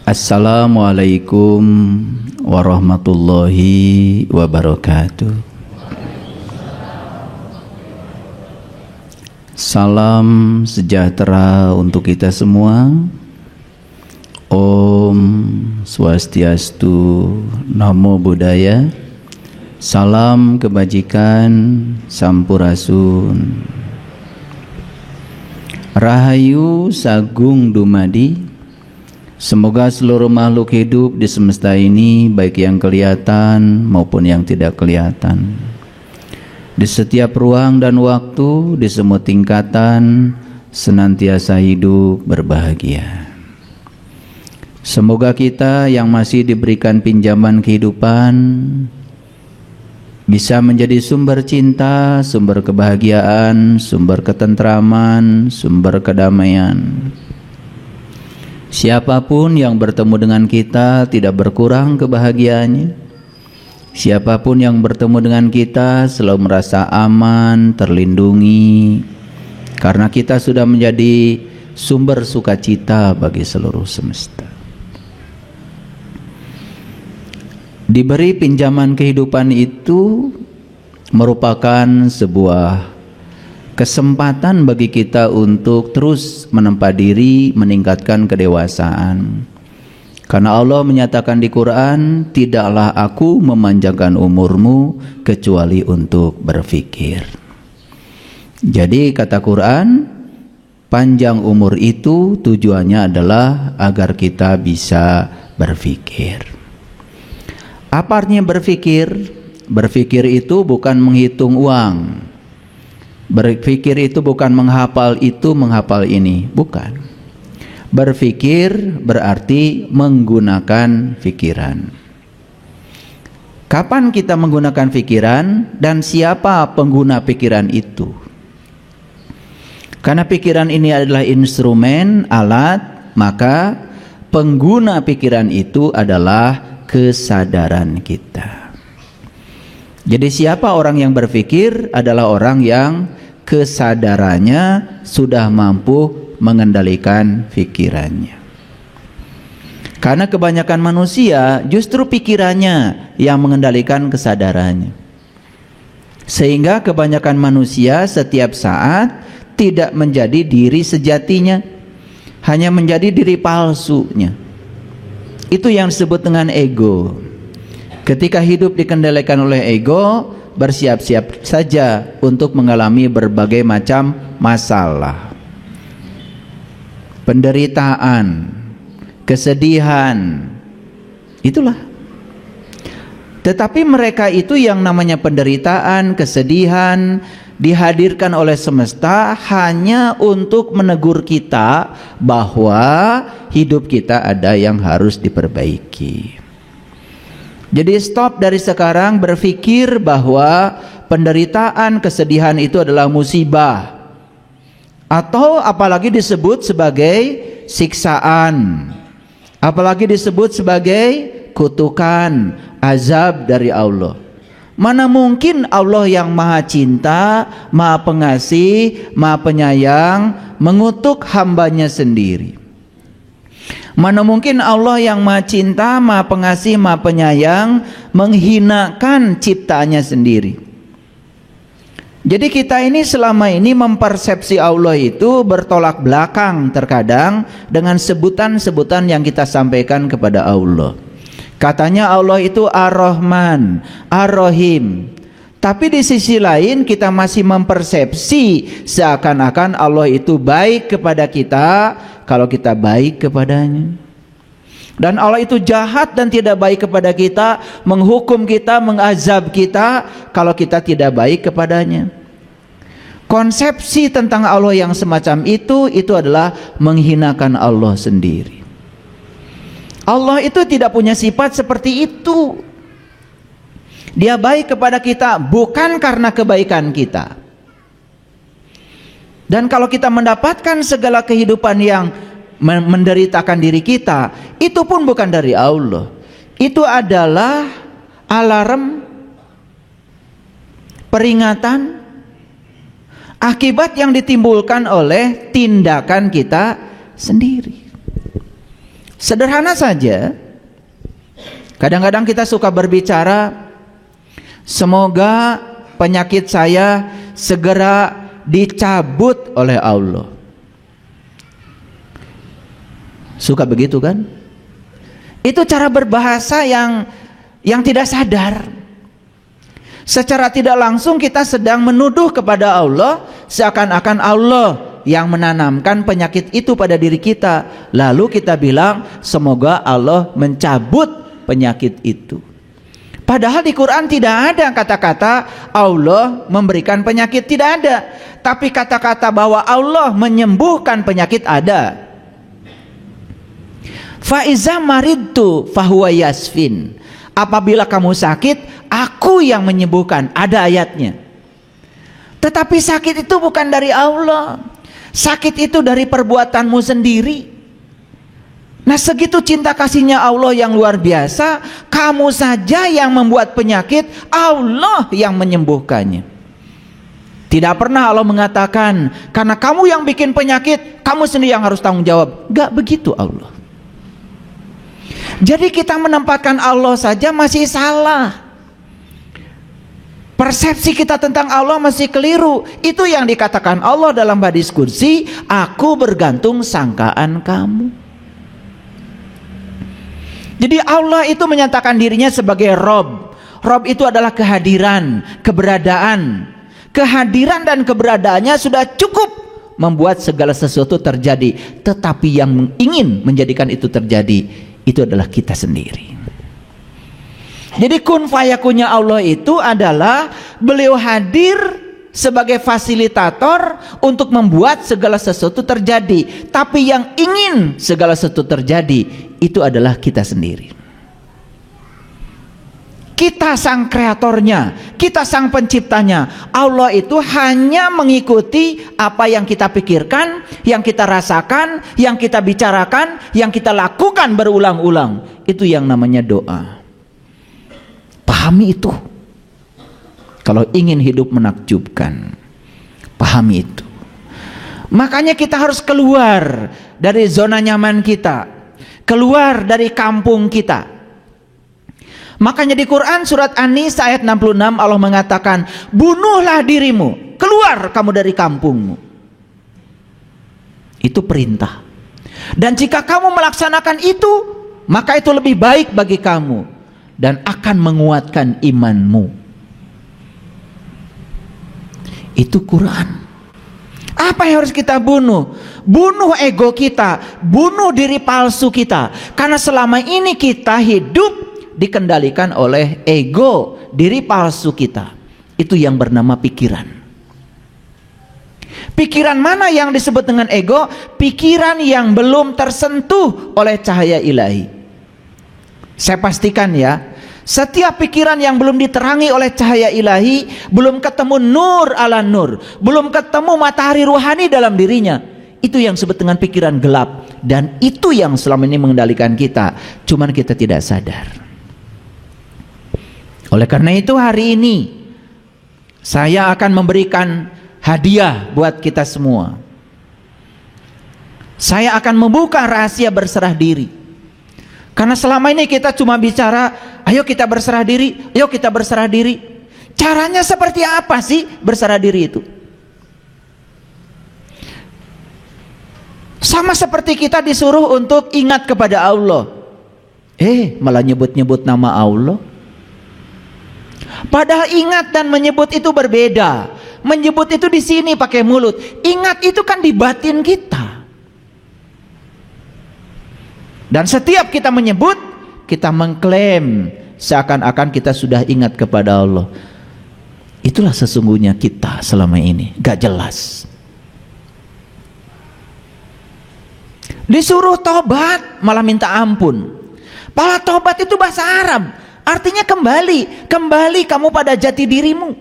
Assalamualaikum warahmatullahi wabarakatuh. Salam sejahtera untuk kita semua. Om Swastiastu, Namo Buddhaya. Salam kebajikan, Sampurasun. Rahayu Sagung Dumadi. Semoga seluruh makhluk hidup di semesta ini, baik yang kelihatan maupun yang tidak kelihatan, di setiap ruang dan waktu, di semua tingkatan, senantiasa hidup berbahagia. Semoga kita yang masih diberikan pinjaman kehidupan bisa menjadi sumber cinta, sumber kebahagiaan, sumber ketentraman, sumber kedamaian. Siapapun yang bertemu dengan kita tidak berkurang kebahagiaannya. Siapapun yang bertemu dengan kita selalu merasa aman, terlindungi, karena kita sudah menjadi sumber sukacita bagi seluruh semesta. Diberi pinjaman kehidupan itu merupakan sebuah kesempatan bagi kita untuk terus menempa diri, meningkatkan kedewasaan. Karena Allah menyatakan di Quran, tidaklah aku memanjangkan umurmu kecuali untuk berfikir. Jadi kata Quran, panjang umur itu tujuannya adalah agar kita bisa berfikir. Apa artinya berfikir? Berfikir itu bukan menghitung uang. Berpikir itu bukan menghafal itu, menghafal ini, bukan. Berpikir berarti menggunakan pikiran. Kapan kita menggunakan pikiran dan siapa pengguna pikiran itu? Karena pikiran ini adalah instrumen, alat, maka pengguna pikiran itu adalah kesadaran kita. Jadi siapa orang yang berpikir adalah orang yang kesadarannya sudah mampu mengendalikan pikirannya. Karena kebanyakan manusia justru pikirannya yang mengendalikan kesadarannya. Sehingga kebanyakan manusia setiap saat tidak menjadi diri sejatinya, hanya menjadi diri palsunya. Itu yang disebut dengan ego. Ketika hidup dikendalikan oleh ego, bersiap-siap saja untuk mengalami berbagai macam masalah, penderitaan, kesedihan. Itulah. Tetapi mereka itu yang namanya penderitaan, kesedihan dihadirkan oleh semesta hanya untuk menegur kita bahwa hidup kita ada yang harus diperbaiki. Jadi stop dari sekarang berpikir bahwa penderitaan, kesedihan itu adalah musibah, atau apalagi disebut sebagai siksaan, apalagi disebut sebagai kutukan, azab dari Allah. Mana mungkin Allah yang maha cinta, maha pengasih, maha penyayang mengutuk hambanya sendiri. Mana mungkin Allah yang maha cinta, maha pengasih, maha penyayang menghinakan ciptaannya sendiri. Jadi kita ini selama ini mempersepsi Allah itu bertolak belakang terkadang dengan sebutan-sebutan yang kita sampaikan kepada Allah. Katanya Allah itu Ar-Rahman, Ar-Rahim. Tapi di sisi lain kita masih mempersepsi seakan-akan Allah itu baik kepada kita kalau kita baik kepadanya. Dan Allah itu jahat dan tidak baik kepada kita, menghukum kita, mengazab kita kalau kita tidak baik kepadanya. Konsepsi tentang Allah yang semacam itu adalah menghinakan Allah sendiri. Allah itu tidak punya sifat seperti itu. Dia baik kepada kita bukan karena kebaikan kita. Dan kalau kita mendapatkan segala kehidupan yang menderitakan diri kita, itu pun bukan dari Allah. Itu adalah alarm, peringatan, akibat yang ditimbulkan oleh tindakan kita sendiri. Sederhana saja. Kadang-kadang kita suka berbicara, semoga penyakit saya segera dicabut oleh Allah. Suka begitu kan? Itu cara berbahasa yang tidak sadar. Secara tidak langsung kita sedang menuduh kepada Allah, seakan-akan Allah yang menanamkan penyakit itu pada diri kita. Lalu kita bilang, semoga Allah mencabut penyakit itu. Padahal di Quran tidak ada kata-kata Allah memberikan penyakit, tidak ada. Tapi kata-kata bahwa Allah menyembuhkan penyakit ada. Fa iza maridtu fahuwa yasfin. Apabila kamu sakit, aku yang menyembuhkan. Ada ayatnya. Tetapi sakit itu bukan dari Allah. Sakit itu dari perbuatanmu sendiri. Nah, segitu cinta kasihnya Allah yang luar biasa, kamu saja yang membuat penyakit, Allah yang menyembuhkannya. Tidak pernah Allah mengatakan, karena kamu yang bikin penyakit, kamu sendiri yang harus tanggung jawab. Gak begitu Allah. Jadi kita menempatkan Allah saja masih salah. Persepsi kita tentang Allah masih keliru. Itu yang dikatakan Allah dalam hadis qudsi, aku bergantung sangkaan kamu. Jadi Allah itu menyatakan dirinya sebagai Rob. Rob itu adalah kehadiran, keberadaan. Kehadiran dan keberadaannya sudah cukup membuat segala sesuatu terjadi. Tetapi yang ingin menjadikan itu terjadi, itu adalah kita sendiri. Jadi kun fayakunnya Allah itu adalah beliau hadir sebagai fasilitator untuk membuat segala sesuatu terjadi. Tapi yang ingin segala sesuatu terjadi itu adalah kita sendiri. Kita sang kreatornya, kita sang penciptanya. Allah itu hanya mengikuti apa yang kita pikirkan, yang kita rasakan, yang kita bicarakan, yang kita lakukan berulang-ulang. Itu yang namanya doa. Pahami itu. Kalau ingin hidup menakjubkan, pahami itu. Makanya kita harus keluar dari zona nyaman kita, keluar dari kampung kita. Makanya di Quran surat An-Nisa ayat 66 Allah mengatakan, bunuhlah dirimu, keluar kamu dari kampungmu. Itu perintah. Dan jika kamu melaksanakan itu, maka itu lebih baik bagi kamu dan akan menguatkan imanmu. Itu Quran. Apa yang harus kita bunuh? Bunuh ego kita, bunuh diri palsu kita. Karena selama ini kita hidup dikendalikan oleh ego, diri palsu kita. Itu yang bernama pikiran. Pikiran mana yang disebut dengan ego? Pikiran yang belum tersentuh oleh cahaya ilahi. Saya pastikan ya, setiap pikiran yang belum diterangi oleh cahaya ilahi, belum ketemu nur ala nur, belum ketemu matahari ruhani dalam dirinya, itu yang disebut dengan pikiran gelap. Dan itu yang selama ini mengendalikan kita, cuman kita tidak sadar. Oleh karena itu hari ini saya akan memberikan hadiah buat kita semua. Saya akan membuka rahasia berserah diri. Karena selama ini kita cuma bicara, ayo kita berserah diri, ayo kita berserah diri. Caranya seperti apa sih berserah diri itu? Sama seperti kita disuruh untuk ingat kepada Allah. Malah nyebut-nyebut nama Allah. Padahal ingat dan menyebut itu berbeda. Menyebut itu di sini pakai mulut. Ingat itu kan di batin kita. Dan setiap kita menyebut, kita mengklaim seakan-akan kita sudah ingat kepada Allah. Itulah sesungguhnya kita selama ini, gak jelas. Disuruh tobat, malah minta ampun. Padahal tobat itu bahasa Arab, artinya kembali. Kembali kamu pada jati dirimu.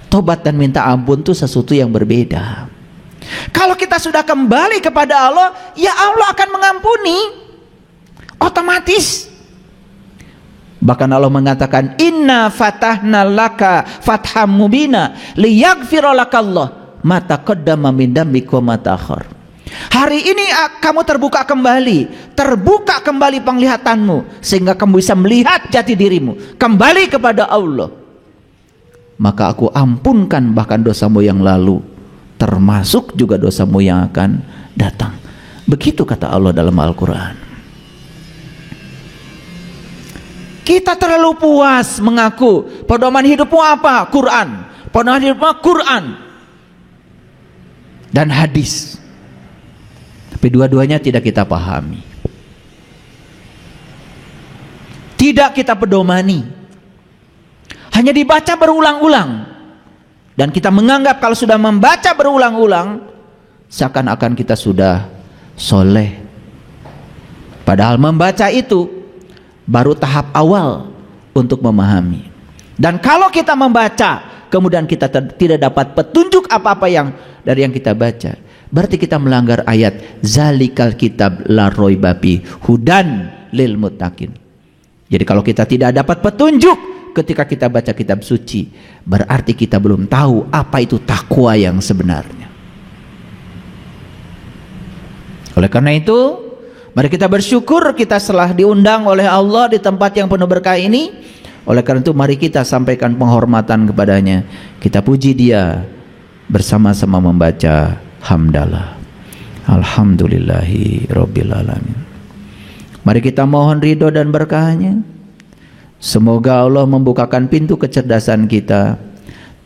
Tobat dan minta ampun itu sesuatu yang berbeda. Kalau kita sudah kembali kepada Allah, ya Allah akan mengampuni otomatis. Bahkan Allah mengatakan, inna fatahna laka fatham mubina liyaghfira lakallah ma taqaddama min dambika wa ma ta'akhkhar. Hari ini kamu terbuka kembali penglihatanmu, sehingga kamu bisa melihat jati dirimu, kembali kepada Allah. Maka aku ampunkan bahkan dosamu yang lalu, termasuk juga dosamu yang akan datang. Begitu kata Allah dalam Al-Quran. Kita terlalu puas mengaku pedoman hidupmu apa? Quran. Pedoman hidupmu Quran dan hadis. Tapi dua-duanya tidak kita pahami, tidak kita pedomani, hanya dibaca berulang-ulang. Dan kita menganggap kalau sudah membaca berulang-ulang, seakan-akan kita sudah soleh. Padahal membaca itu baru tahap awal untuk memahami. Dan kalau kita membaca kemudian kita tidak dapat petunjuk apa-apa dari yang kita baca, berarti kita melanggar ayat zalikal kitab la raiba fi hudan lil muttaqin. Jadi kalau kita tidak dapat petunjuk ketika kita baca kitab suci, berarti kita belum tahu apa itu takwa yang sebenarnya. Oleh karena itu, mari kita bersyukur kita telah diundang oleh Allah di tempat yang penuh berkah ini. Oleh karena itu mari kita sampaikan penghormatan kepadanya. Kita puji Dia bersama-sama membaca hamdalah. Alhamdulillahi rabbil alamin. Mari kita mohon ridho dan berkahnya. Semoga Allah membukakan pintu kecerdasan kita,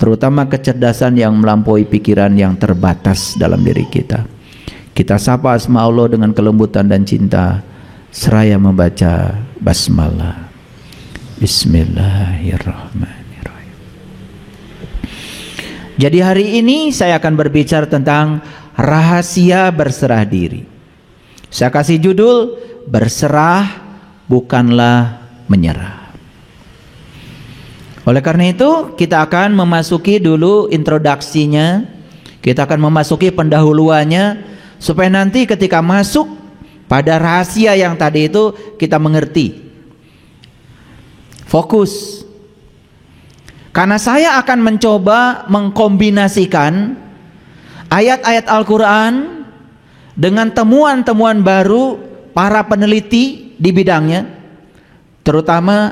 terutama kecerdasan yang melampaui pikiran yang terbatas dalam diri kita. Kita sapa asma Allah dengan kelembutan dan cinta, seraya membaca basmalah. Bismillahirrahmanirrahim. Jadi hari ini saya akan berbicara tentang rahasia berserah diri. Saya kasih judul, berserah bukanlah menyerah. Oleh karena itu kita akan memasuki dulu introduksinya, kita akan memasuki pendahuluannya, supaya nanti ketika masuk pada rahasia yang tadi itu kita mengerti. Fokus. Karena saya akan mencoba mengkombinasikan ayat-ayat Al-Quran dengan temuan-temuan baru para peneliti di bidangnya, terutama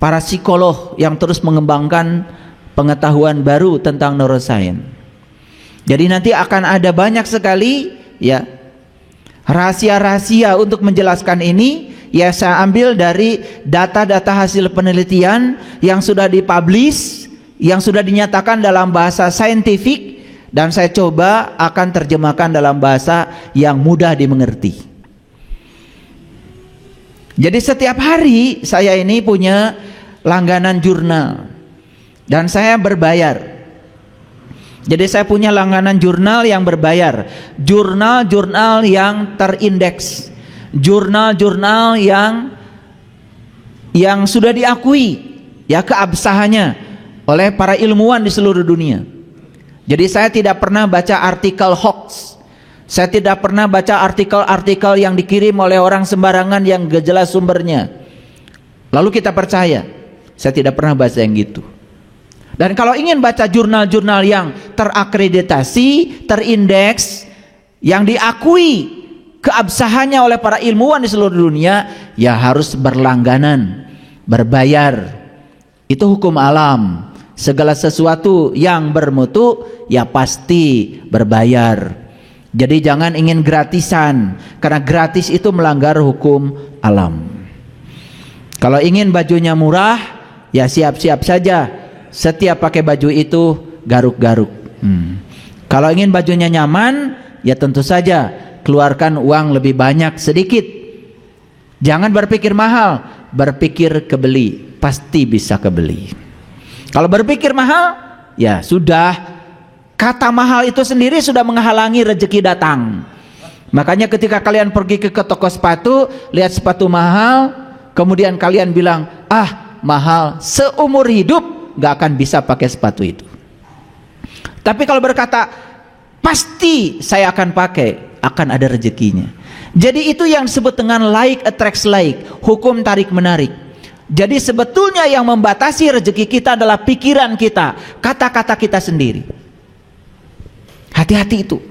para psikolog yang terus mengembangkan pengetahuan baru tentang neuroscience. Jadi nanti akan ada banyak sekali ya rahasia-rahasia untuk menjelaskan ini. Ya, saya ambil dari data-data hasil penelitian yang sudah dipublish, yang sudah dinyatakan dalam bahasa saintifik, dan saya coba akan terjemahkan dalam bahasa yang mudah dimengerti. Jadi setiap hari saya ini punya langganan jurnal dan saya berbayar. Jadi saya punya langganan jurnal yang berbayar, jurnal-jurnal yang terindeks, jurnal-jurnal yang sudah diakui ya keabsahannya oleh para ilmuwan di seluruh dunia. Jadi saya tidak pernah baca artikel hoax, saya tidak pernah baca artikel-artikel yang dikirim oleh orang sembarangan yang gak jelas sumbernya lalu kita percaya. Saya tidak pernah baca yang gitu. Dan kalau ingin baca jurnal-jurnal yang terakreditasi, terindeks, yang diakui keabsahannya oleh para ilmuwan di seluruh dunia, ya harus berlangganan, berbayar. Itu hukum alam. Segala sesuatu yang bermutu ya pasti berbayar. Jadi jangan ingin gratisan, karena gratis itu melanggar hukum alam. Kalau ingin bajunya murah, ya siap-siap saja. Setiap pakai baju itu garuk-garuk. Kalau ingin bajunya nyaman, ya tentu saja keluarkan uang lebih banyak sedikit. Jangan berpikir mahal, berpikir kebeli, pasti bisa kebeli. Kalau berpikir mahal, ya sudah, kata mahal itu sendiri sudah menghalangi rezeki datang. Makanya ketika kalian pergi ke toko sepatu, lihat sepatu mahal, kemudian kalian bilang, ah mahal, seumur hidup gak akan bisa pakai sepatu itu. Tapi kalau berkata, pasti saya akan pakai, akan ada rezekinya. Jadi itu yang disebut dengan like attracts like, hukum tarik menarik. Jadi sebetulnya yang membatasi rezeki kita adalah pikiran kita, kata-kata kita sendiri. Hati-hati itu.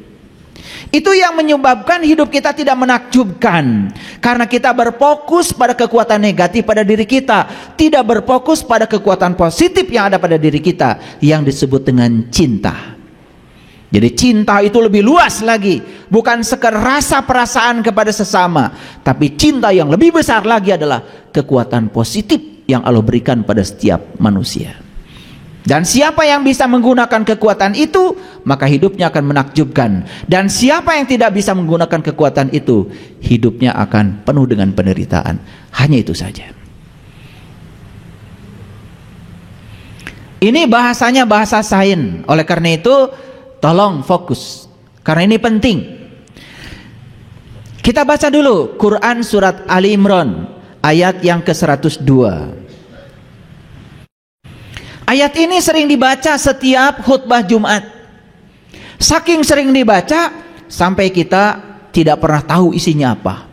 Itu yang menyebabkan hidup kita tidak menakjubkan, karena kita berfokus pada kekuatan negatif pada diri kita, tidak berfokus pada kekuatan positif yang ada pada diri kita, yang disebut dengan cinta. Jadi cinta itu lebih luas lagi, bukan sekedar rasa perasaan kepada sesama, tapi cinta yang lebih besar lagi adalah kekuatan positif yang Allah berikan pada setiap manusia. Dan siapa yang bisa menggunakan kekuatan itu, maka hidupnya akan menakjubkan. Dan siapa yang tidak bisa menggunakan kekuatan itu, hidupnya akan penuh dengan penderitaan. Hanya itu saja. Ini bahasanya bahasa sains. Oleh karena itu, tolong fokus, karena ini penting. Kita baca dulu Quran surat Ali Imran ayat yang ke-102. Ayat ini sering dibaca setiap khutbah Jumat. Saking sering dibaca sampai kita tidak pernah tahu isinya apa.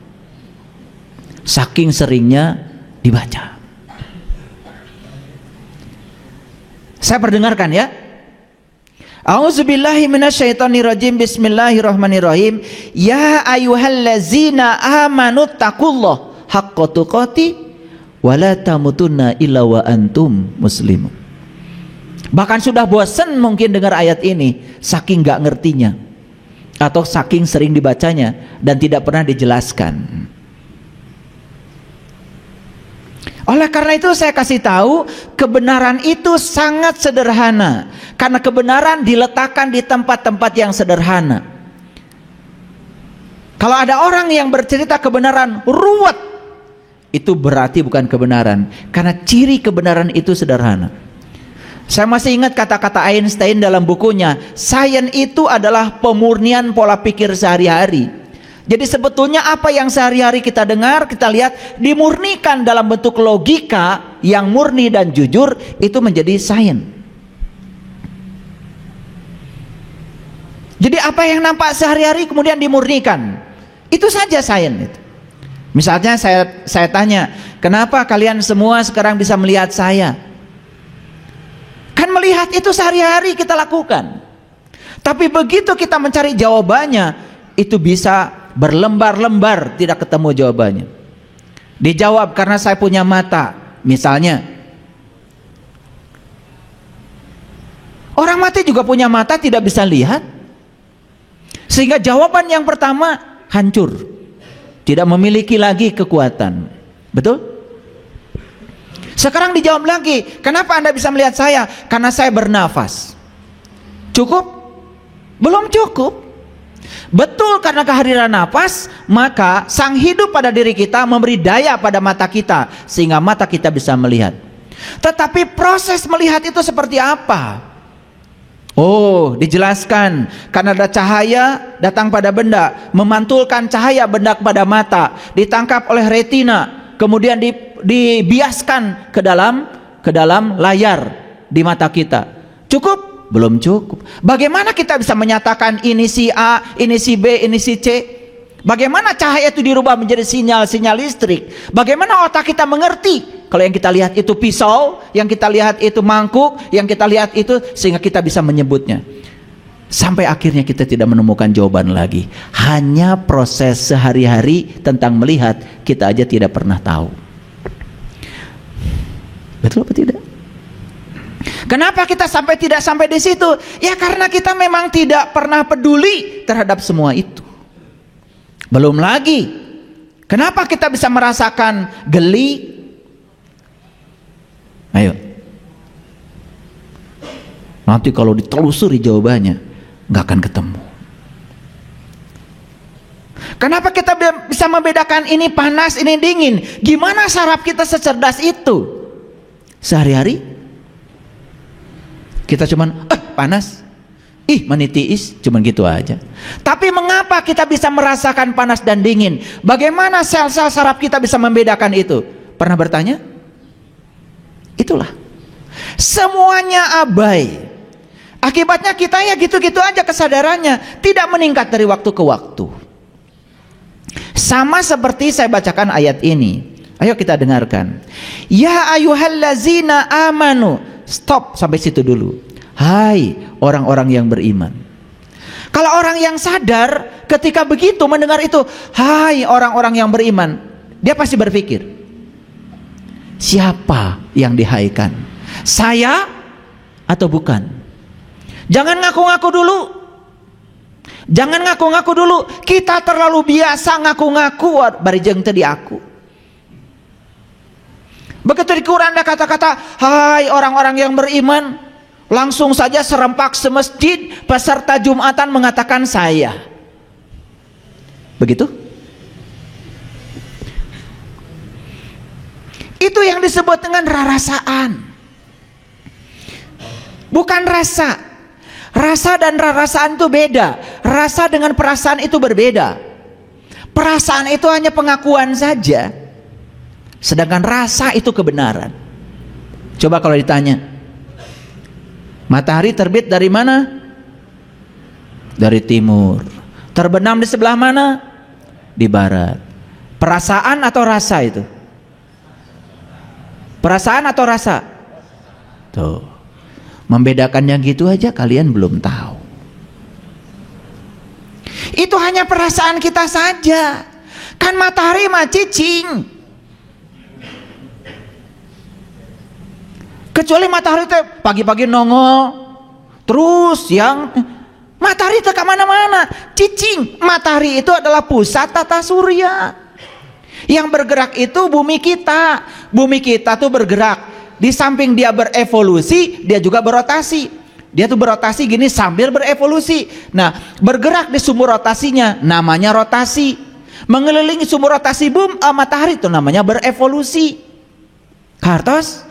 Saking seringnya dibaca. Saya perdengarkan ya. A'udzubillahi minasyaitonirrajim. Bismillahirrahmanirrahim. Ya ayyuhallazina amanu taqullaha haqqa tuqatih wa la tamutunna illa wa antum muslimun. Bahkan sudah bosan mungkin dengar ayat ini, saking gak ngertinya, atau saking sering dibacanya dan tidak pernah dijelaskan. Oleh karena itu saya kasih tahu, kebenaran itu sangat sederhana, karena kebenaran diletakkan di tempat-tempat yang sederhana. Kalau ada orang yang bercerita kebenaran ruwet, itu berarti bukan kebenaran, karena ciri kebenaran itu sederhana. Saya masih ingat kata-kata Einstein dalam bukunya, sains itu adalah pemurnian pola pikir sehari-hari. Jadi sebetulnya apa yang sehari-hari kita dengar, kita lihat, dimurnikan dalam bentuk logika yang murni dan jujur, itu menjadi sains. Jadi apa yang nampak sehari-hari kemudian dimurnikan, itu saja sains itu. Misalnya saya tanya, kenapa kalian semua sekarang bisa melihat saya? Kan melihat itu sehari-hari kita lakukan. Tapi begitu kita mencari jawabannya, itu bisa berlembar-lembar tidak ketemu jawabannya. Dijawab karena saya punya mata, misalnya. Orang mati juga punya mata, tidak bisa lihat. Sehingga jawaban yang pertama hancur, tidak memiliki lagi kekuatan. Betul? Sekarang dijawab lagi, kenapa Anda bisa melihat saya? Karena saya bernafas. Cukup? Belum cukup. Betul, karena kehadiran nafas, maka sang hidup pada diri kita memberi daya pada mata kita, sehingga mata kita bisa melihat. Tetapi proses melihat itu seperti apa? Oh, dijelaskan, karena ada cahaya datang pada benda, memantulkan cahaya benda kepada mata, ditangkap oleh retina, kemudian dibiaskan ke dalam layar di mata kita. Cukup? Belum cukup. Bagaimana kita bisa menyatakan ini si A, ini si B, ini si C? Bagaimana cahaya itu dirubah menjadi sinyal listrik? Bagaimana otak kita mengerti kalau yang kita lihat itu pisau, yang kita lihat itu mangkuk, yang kita lihat itu, sehingga kita bisa menyebutnya? Sampai akhirnya kita tidak menemukan jawaban lagi. Hanya proses sehari-hari tentang melihat, kita aja tidak pernah tahu. Betul apa tidak? Kenapa kita tidak sampai di situ? Ya karena kita memang tidak pernah peduli terhadap semua itu. Belum lagi, kenapa kita bisa merasakan geli? Ayo. Nanti kalau ditelusuri jawabannya, nggak akan ketemu. Kenapa kita bisa membedakan ini panas, ini dingin? Gimana saraf kita secerdas itu? Sehari-hari kita cuman panas, manitiis, cuman gitu aja. Tapi mengapa kita bisa merasakan panas dan dingin? Bagaimana sel-sel saraf kita bisa membedakan itu? Pernah bertanya? Itulah, semuanya abai. Akibatnya kita ya gitu-gitu aja kesadarannya, tidak meningkat dari waktu ke waktu. Sama seperti saya bacakan ayat ini. Ayo kita dengarkan. Ya ayyuhallazina amanu. Stop sampai situ dulu. Hai orang-orang yang beriman. Kalau orang yang sadar ketika begitu mendengar itu, hai orang-orang yang beriman, dia pasti berpikir, siapa yang dihaikan? Saya atau bukan? Jangan ngaku-ngaku dulu. Jangan ngaku-ngaku dulu. Kita terlalu biasa ngaku-ngaku barijeng tadi aku. Begitu di Quran ada kata-kata, hai orang-orang yang beriman, langsung saja serempak semasjid peserta Jumatan mengatakan saya. Begitu? Itu yang disebut dengan rarasaan. Bukan rasa. Rasa dan rarasaan itu beda. Rasa dengan perasaan itu berbeda. Perasaan itu hanya pengakuan saja. Sedangkan rasa itu kebenaran. Coba kalau ditanya, matahari terbit dari mana? Dari timur. Terbenam di sebelah mana? Di barat. Perasaan atau rasa itu? Perasaan atau rasa? Tuh. Membedakannya gitu aja kalian belum tahu. Itu hanya perasaan kita saja. Kan matahari mah cicing. Kecuali matahari itu pagi-pagi nongol, terus yang matahari itu kemana-mana. Cicing. Matahari itu adalah pusat tata surya. Yang bergerak itu bumi kita. Bumi kita tuh bergerak. Di samping dia berevolusi, dia juga berotasi. Dia tuh berotasi gini sambil berevolusi. Nah, bergerak di sumber rotasinya namanya rotasi. Mengelilingi sumber rotasi matahari itu namanya berevolusi. Kartos.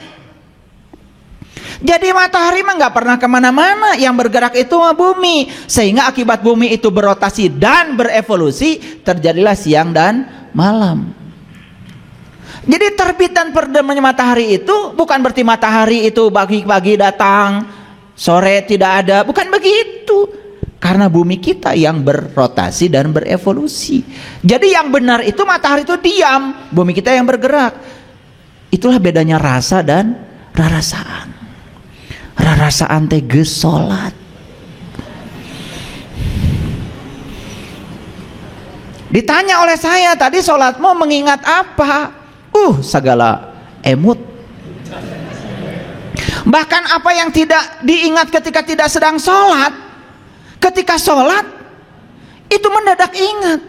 Jadi matahari mah nggak pernah kemana-mana. Yang bergerak itu bumi. Sehingga akibat bumi itu berotasi dan berevolusi, terjadilah siang dan malam. Jadi terbit dan terdemnya matahari itu bukan berarti matahari itu pagi-pagi datang, sore tidak ada. Bukan begitu. Karena bumi kita yang berotasi dan berevolusi. Jadi yang benar itu matahari itu diam, bumi kita yang bergerak. Itulah bedanya rasa dan rarasaan. Rarasaan teh geus salat. Ditanya oleh saya tadi, salatmu mengingat apa? Segala emut. Bahkan apa yang tidak diingat ketika tidak sedang sholat, ketika sholat itu mendadak ingat.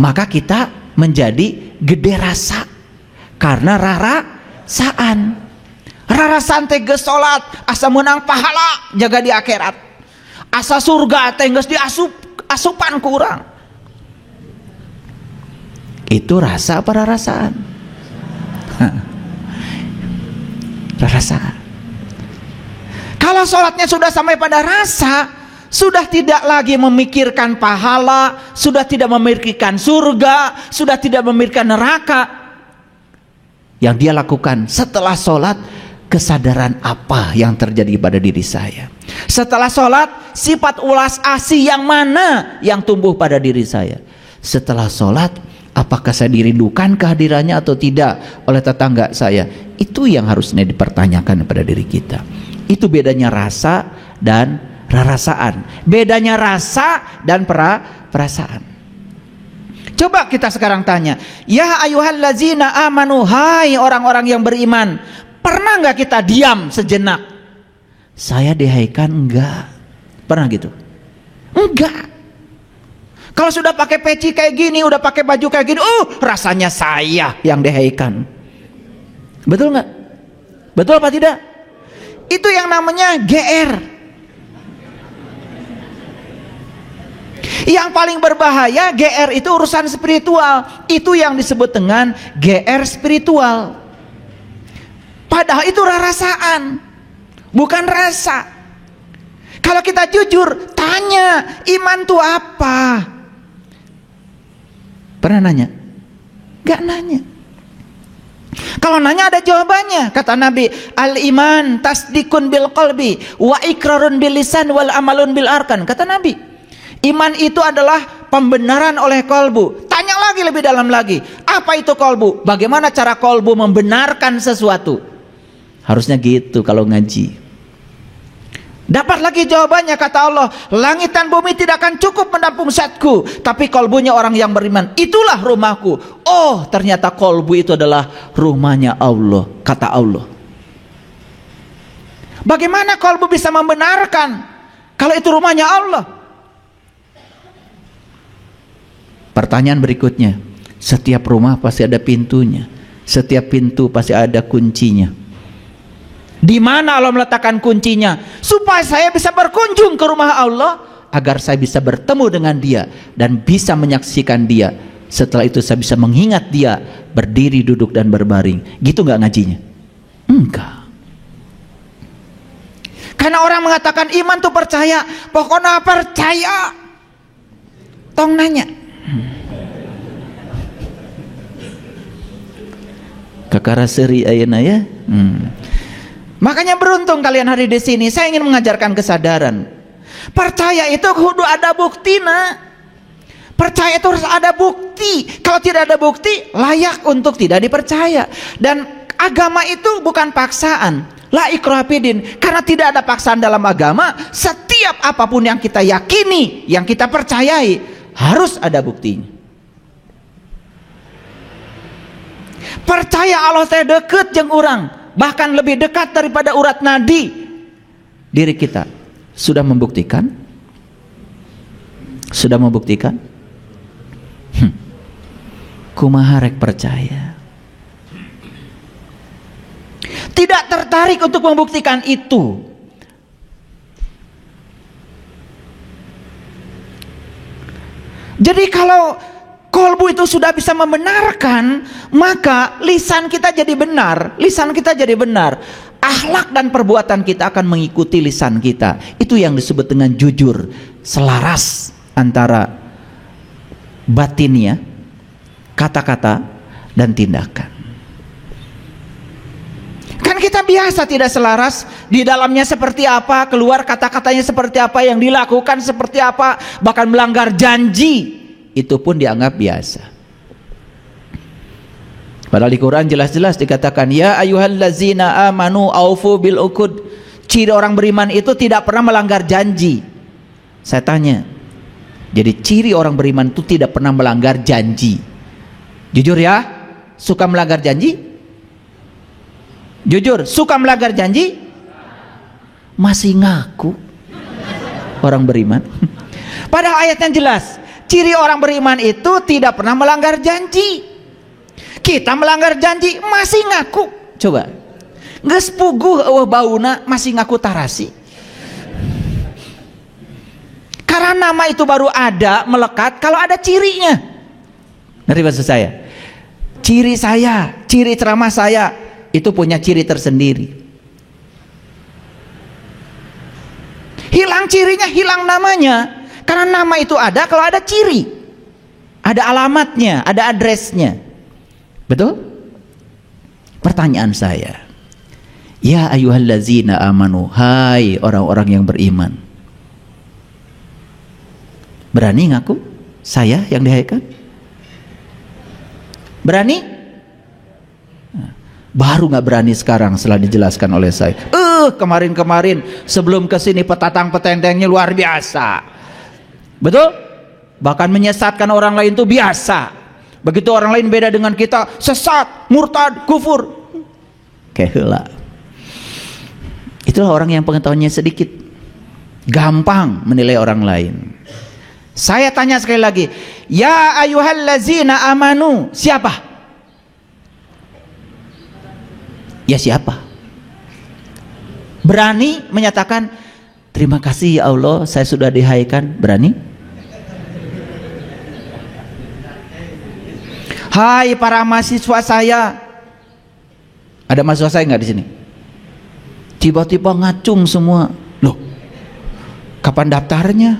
Maka kita menjadi gede rasa karena rarasaan. Rarasaan teh geus sholat asa menang pahala jaga di akhirat. Asa surga teh geus asupan ku urang. Itu rasa apa rarasaan? Rarasaan. Kalau sholatnya sudah sampai pada rasa, sudah tidak lagi memikirkan pahala, sudah tidak memikirkan surga, sudah tidak memikirkan neraka. Yang dia lakukan setelah sholat, kesadaran apa yang terjadi pada diri saya? Setelah sholat, sifat ulas asih yang mana yang tumbuh pada diri saya? Setelah sholat, apakah saya dirindukan kehadirannya atau tidak oleh tetangga saya? Itu yang harusnya dipertanyakan pada diri kita. Itu bedanya rasa dan rarasaan. Bedanya rasa dan perasaan. Coba kita sekarang tanya, ya ayyuhallazina amanu, hai orang-orang yang beriman, pernah nggak kita diam sejenak? Saya dihaikan enggak? Pernah gitu? Enggak. Kalau sudah pakai peci kayak gini, udah pakai baju kayak gini, rasanya saya yang dihaikan. Betul nggak? Betul apa tidak? Itu yang namanya GR. Yang paling berbahaya GR itu urusan spiritual. Itu yang disebut dengan GR spiritual. Padahal itu rarasaan, bukan rasa. Kalau kita jujur, tanya, iman itu apa? Pernah nanya? Gak nanya. Kalau nanya ada jawabannya. Kata Nabi, al-iman tasdikun bil qalbi wa ikrarun bil lisan wal amalun bil arkan. Kata Nabi, iman itu adalah pembenaran oleh kolbu. Tanya lagi lebih dalam lagi, apa itu kolbu? Bagaimana cara kolbu membenarkan sesuatu? Harusnya gitu kalau ngaji. Dapat lagi jawabannya, kata Allah, langit dan bumi tidak akan cukup menampung zatku, tapi kolbunya orang yang beriman, itulah rumahku. Oh, ternyata kolbu itu adalah rumahnya Allah, kata Allah. Bagaimana kolbu bisa membenarkan kalau itu rumahnya Allah? Pertanyaan berikutnya, setiap rumah pasti ada pintunya, setiap pintu pasti ada kuncinya. Di mana Allah meletakkan kuncinya? Supaya saya bisa berkunjung ke rumah Allah, agar saya bisa bertemu dengan Dia dan bisa menyaksikan Dia. Setelah itu saya bisa mengingat Dia berdiri, duduk, dan berbaring. Gitu nggak ngajinya? Enggak. Karena orang mengatakan iman tuh percaya, pokoknya percaya. Tong nanya. Kakara seri ayeuna ya. Makanya beruntung kalian hari di sini. Saya ingin mengajarkan kesadaran. Percaya itu kudu ada buktina. Percaya itu harus ada bukti. Kalau tidak ada bukti, layak untuk tidak dipercaya. Dan agama itu bukan paksaan. La ikraha fiddin. Karena tidak ada paksaan dalam agama. Setiap apapun yang kita yakini, yang kita percayai, harus ada buktinya. Percaya Allah saya deket jeung urang, bahkan lebih dekat daripada urat nadi. Diri kita sudah membuktikan? Sudah membuktikan? Kumaha rek percaya? Tidak tertarik untuk membuktikan itu. Jadi kalau kolbu itu sudah bisa membenarkan, maka lisan kita jadi benar, lisan kita jadi benar. Akhlak dan perbuatan kita akan mengikuti lisan kita. Itu yang disebut dengan jujur, selaras antara batinnya, kata-kata dan tindakan. Kan kita biasa tidak selaras, di dalamnya seperti apa, keluar kata-katanya seperti apa, yang dilakukan seperti apa, bahkan melanggar janji. Itu pun dianggap biasa. Padahal di Quran jelas-jelas dikatakan, ya ayyuhallazina amanu aufu bil uqud. Ciri orang beriman itu tidak pernah melanggar janji. Saya tanya, jadi ciri orang beriman itu tidak pernah melanggar janji. Jujur ya, suka melanggar janji? Jujur, suka melanggar janji? Masih ngaku orang beriman. Padahal ayatnya jelas, ciri orang beriman itu tidak pernah melanggar janji. Kita melanggar janji masih ngaku. Coba, geus puguh eueuh bauna masih ngaku tarasi. Karena nama itu baru ada, melekat kalau ada cirinya. Ngerti maksud saya? Ciri saya, ciri ceramah saya itu punya ciri tersendiri. Hilang cirinya, hilang namanya. Karena nama itu ada kalau ada ciri, ada alamatnya, ada addressnya. Betul? Pertanyaan saya, ya ayyuhallazina amanu, hai orang-orang yang beriman, berani ngaku saya yang dihaikan? Berani? Baru nggak berani sekarang setelah dijelaskan oleh saya. Kemarin-kemarin sebelum kesini petatang petentengnya luar biasa. Betul? Bahkan menyesatkan orang lain itu biasa. Begitu orang lain beda dengan kita, sesat, murtad, kufur. Keheula. Itulah orang yang pengetahuannya sedikit, gampang menilai orang lain. Saya tanya sekali lagi, ya ayyuhallazina amanu, siapa? Ya siapa? Berani menyatakan, terima kasih ya Allah, saya sudah dihaikan. Berani? Hai para mahasiswa saya. Ada mahasiswa saya nggak di sini? Tiba-tiba ngacung semua. Loh, kapan daftarnya?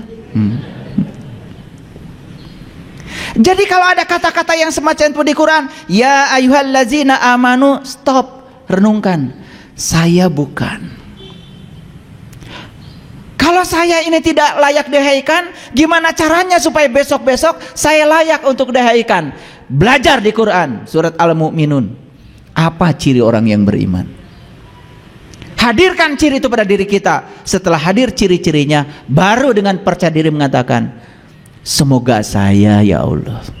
Jadi kalau ada kata-kata yang semacam itu di Quran, ya ayyuhallazina amanu, stop, renungkan. Saya bukan. Kalau saya ini tidak layak dihaikan, gimana caranya supaya besok-besok saya layak untuk dihaikan? Belajar di Quran, surat Al-Mu'minun. Apa ciri orang yang beriman? Hadirkan ciri itu pada diri kita. Setelah hadir ciri-cirinya, baru dengan percaya diri mengatakan, semoga saya ya Allah